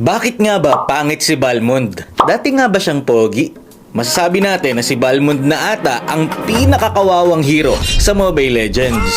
Bakit nga ba pangit si Balmond? Dati nga ba siyang pogi? Masasabi natin na si Balmond na ata ang pinakakawawang hero sa Mobile Legends.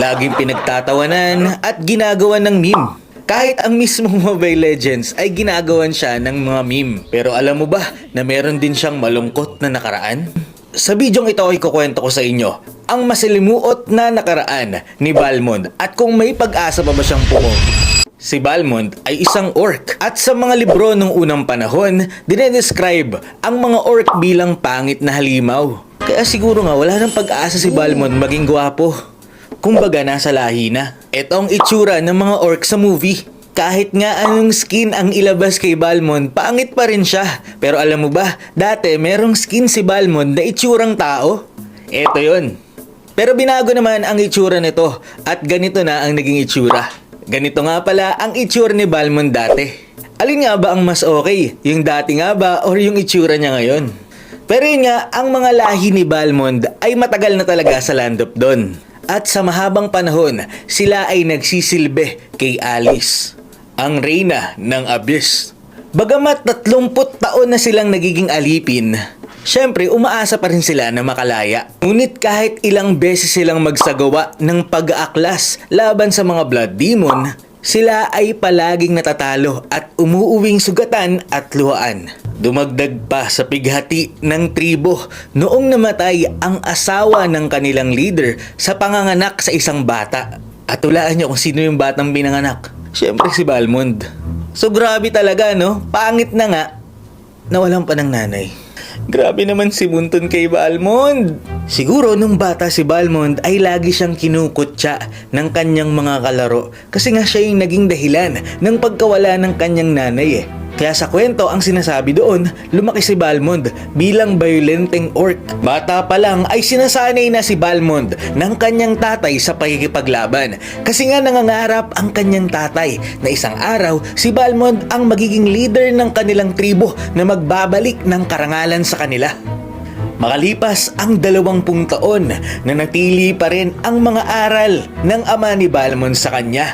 Laging pinagtatawanan at ginagawan ng meme. Kahit ang mismong Mobile Legends ay ginagawan siya ng mga meme. Pero alam mo ba na meron din siyang malungkot na nakaraan? Sa bidyong ito ay kukwento ko sa inyo ang masalimuot na nakaraan ni Balmond at kung may pag-asa pa ba siyang pumong. Si Balmond ay isang orc at sa mga libro nung unang panahon, dinedescribe ang mga orc bilang pangit na halimaw. Kaya siguro nga wala nang pag-asa si Balmond maging gwapo. Kumbaga nasa lahi na. Ito ang itsura ng mga orc sa movie. Kahit nga anong skin ang ilabas kay Balmond, pangit pa rin siya. Pero alam mo ba, dati merong skin si Balmond na itsurang tao. Eto yon. Pero binago naman ang itsura nito at ganito na ang naging itsura. Ganito nga pala ang itsura ni Balmond dati. Alin nga ba ang mas okay? Yung dati nga ba or yung itsura niya ngayon? Pero yun nga, ang mga lahi ni Balmond ay matagal na talaga sa Land of Dawn. At sa mahabang panahon, sila ay nagsisilbi kay Alice, ang reyna ng Abyss. Bagamat 30 taon na silang nagiging alipin, syempre umaasa pa rin sila na makalaya. Ngunit kahit ilang beses silang magsagawa ng pag-aaklas laban sa mga Blood Demon, sila ay palaging natatalo at umuuwing sugatan at luhaan. Dumagdag pa sa pighati ng tribo noong namatay ang asawa ng kanilang leader sa panganganak sa isang bata. At hulaan niyo kung sino yung batang pinanganak. Syempre si Balmond. So grabe talaga no, pangit na nga, nawalan pa ng nanay. Grabe naman si Bunton kay Balmond. Siguro nung bata si Balmond ay lagi siyang kinukutya ng kanyang mga kalaro kasi nga siya yung naging dahilan ng pagkawala ng kanyang nanay eh. Kaya sa kwento ang sinasabi doon, lumaki si Balmond bilang violenteng orc. Bata pa lang ay sinasanay na si Balmond ng kanyang tatay sa pakikipaglaban. Kasi nga nangangarap ang kanyang tatay na isang araw si Balmond ang magiging leader ng kanilang tribo na magbabalik ng karangalan sa kanila. Makalipas ang 20 taon na natili pa rin ang mga aral ng ama ni Balmond sa kanya.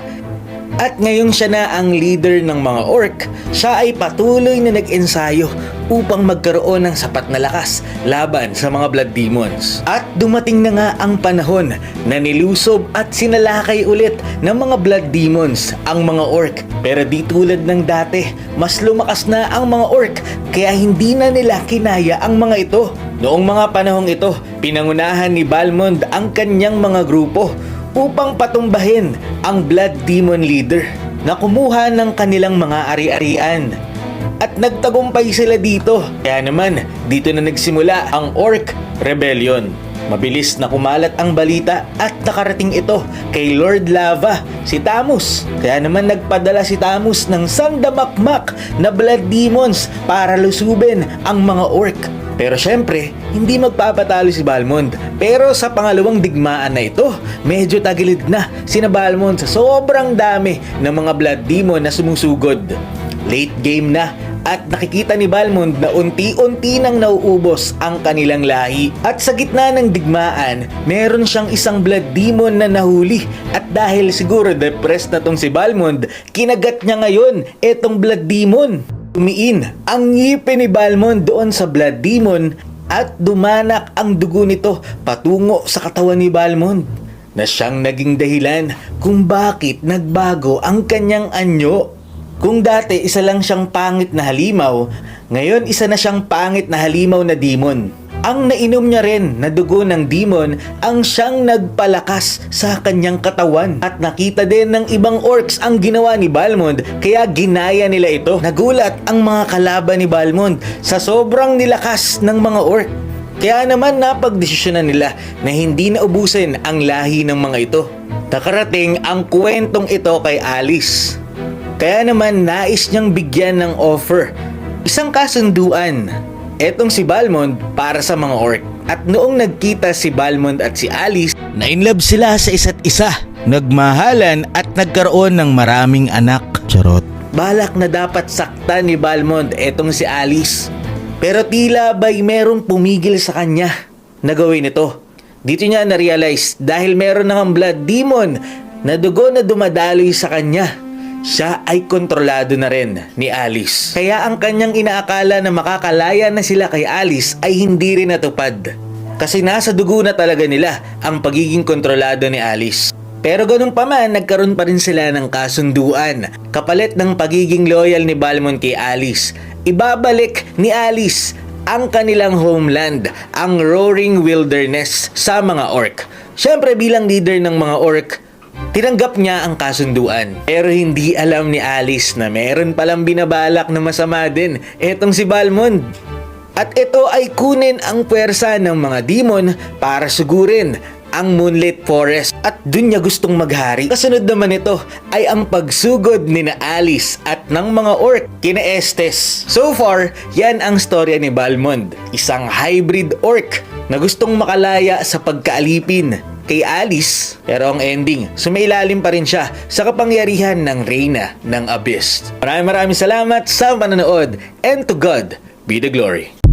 At ngayong siya na ang leader ng mga orc, siya ay patuloy na nag-ensayo upang magkaroon ng sapat na lakas laban sa mga Blood Demons. At dumating na nga ang panahon na nilusob at sinalakay ulit ng mga Blood Demons ang mga orc. Pero di tulad ng dati, mas lumakas na ang mga orc kaya hindi na nila kinaya ang mga ito. Noong mga panahong ito, pinangunahan ni Balmond ang kanyang mga grupo upang patumbahin ang Blood Demon leader na kumuha ng kanilang mga ari-arian. At nagtagumpay sila dito. Kaya naman, dito na nagsimula ang Orc Rebellion. Mabilis na kumalat ang balita at nakarating ito kay Lord Lava, si Tamus. Kaya naman nagpadala si Tamus ng sandamakmak na Blood Demons para lusubin ang mga orc. Pero syempre, hindi magpapatalo si Balmond. Pero sa pangalawang digmaan na ito, medyo tagilid na sina Balmond sa sobrang dami ng mga Blood Demon na sumusugod. Late game na at nakikita ni Balmond na unti-unti nang nauubos ang kanilang lahi. At sa gitna ng digmaan, meron siyang isang Blood Demon na nahuli. At dahil siguro depressed na tong si Balmond, kinagat niya ngayon etong Blood Demon. Tumiin ang ngipin ni Balmond doon sa Blood Demon at dumanak ang dugo nito patungo sa katawan ni Balmond na siyang naging dahilan kung bakit nagbago ang kanyang anyo. Kung dati isa lang siyang pangit na halimaw, ngayon isa na siyang pangit na halimaw na demon. Ang nainom niya rin na dugo ng demon ang siyang nagpalakas sa kanyang katawan. At nakita din ng ibang orcs ang ginawa ni Balmond kaya ginaya nila ito. Nagulat ang mga kalaban ni Balmond sa sobrang nilakas ng mga orc. Kaya naman napagdesisyonan nila na hindi na ubusin ang lahi ng mga ito. Nakarating ang kwentong ito kay Alice. Kaya naman nais niyang bigyan ng offer, isang kasunduan. Etong si Balmond para sa mga orc. At noong nagkita si Balmond at si Alice, na-inlove sila sa isa't isa. Nagmahalan at nagkaroon ng maraming anak. Charot. Balak na dapat saktan ni Balmond etong si Alice. Pero tila ba'y merong pumigil sa kanya na gawin ito. Dito niya na-realize dahil meron ng Blood Demon na dugo na dumadaloy sa kanya. siya ay kontrolado na rin ni Alice. Kaya ang kanyang inaakala na makakalaya na sila kay Alice ay hindi rin natupad. Kasi nasa dugo na talaga nila ang pagiging kontrolado ni Alice. Pero ganun pa man, nagkaroon pa rin sila ng kasunduan. Kapalit ng pagiging loyal ni Balmond kay Alice, ibabalik ni Alice ang kanilang homeland, ang Roaring Wilderness sa mga orc. Siyempre bilang leader ng mga orc, tinanggap niya ang kasunduan. Pero hindi alam ni Alice na meron palang binabalak na masama din etong si Balmond. At ito ay kunin ang puwersa ng mga demon para sugurin ang Moonlit Forest at dun niya gustong maghari. Kasunod naman ito ay ang pagsugod ni na Alice at ng mga orc kina Estes. So far, yan ang storya ni Balmond, isang hybrid orc na gustong makalaya sa pagkaalipin kay Alice, pero ang ending, sumailalim pa rin siya sa kapangyarihan ng Reyna ng Abyss. Maraming salamat sa panonood, and to God be the glory.